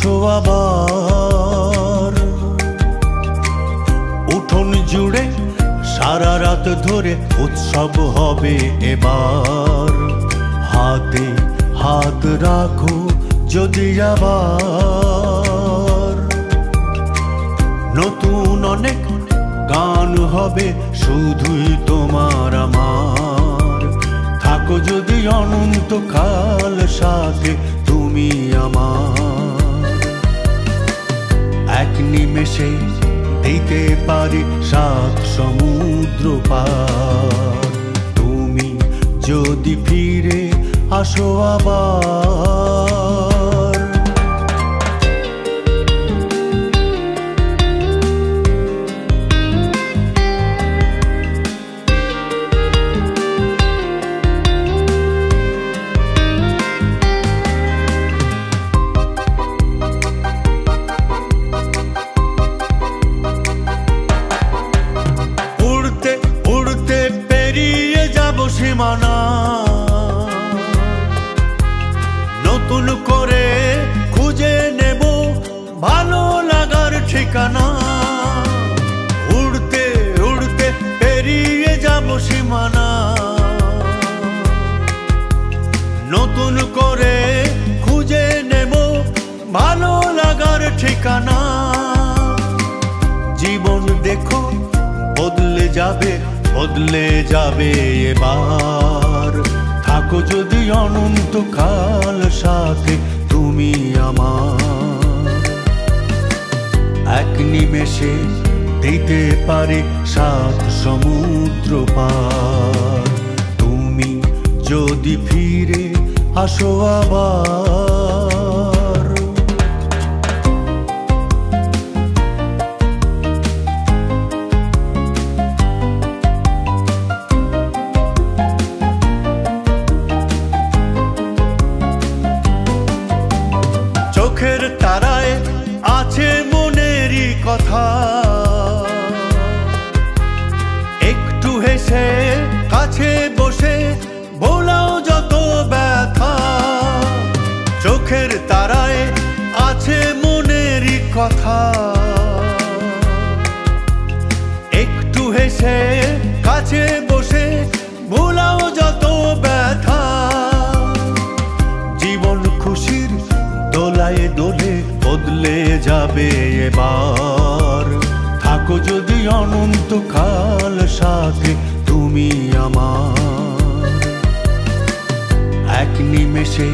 আসো আবার। উঠোন জুড়ে সারা রাত ধরে উৎসব হবে এবার। হাতে হাত রাখো যদি আবার। নতুন অনেক গান হবে শুধুই তোমার আমার। থাকো যদি অনন্তকাল সাথে তুমি আমার। এক নিমেষে দিতে পারি 7 সমুদ্র পার। তুমি যদি ফিরে আসো আবার। সীমানা নতুন করে খুঁজে নেব ভালো লাগার ঠিকানা। উড়তে উড়তে পেরিয়ে যাব সীমানা। নতুন করে খুঁজে নেব ভালো লাগার ঠিকানা। জীবন দেখো বদলে যাবে বদলে যাবে এবার। থাকো যদি অনন্তকাল সাথে তুমি আমার। এক নিমেষে দিতে পারি 7 সমুদ্র পার। তুমি যদি ফিরে আসো আবার। চোখের তারায় আছে মনেরই কথা। একটু হেসে কাছে বসে ভোলাও যত ব্যথা। চোখের তারায় আছে মনেরই কথা। একটু হেসে কাছে বসে ভোলাও যত ব্যথা। জীবন খুশির দোলায় দোলে বদলে যাবে এবার। থাকো যদি অনন্তকাল সাথে তুমি আমার। এক নিমেষে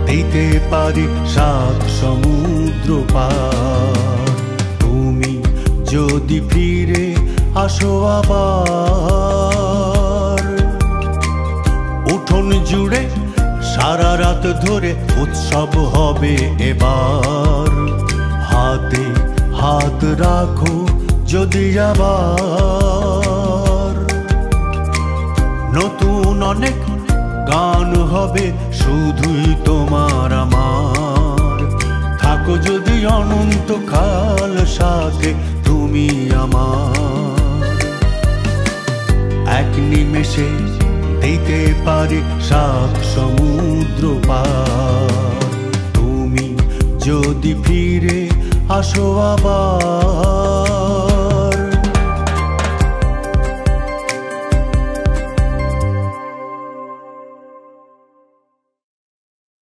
দিতে পারি 7 সমুদ্র পার। তুমি যদি ফিরে আসো আবার। উঠোন জুড়ে সারা রাত ধরে উৎসব হবে এবার। হাতে হাত রাখো যদি আবার। নতুন অনেক গান হবে শুধুই তোমার আমার। থাকো যদি অনন্তকাল সাথে তুমি আমার। এক নিমেষে দিতে পারি 7 সমুদ্র পার। তুমি যদি ফিরে আসো আবার।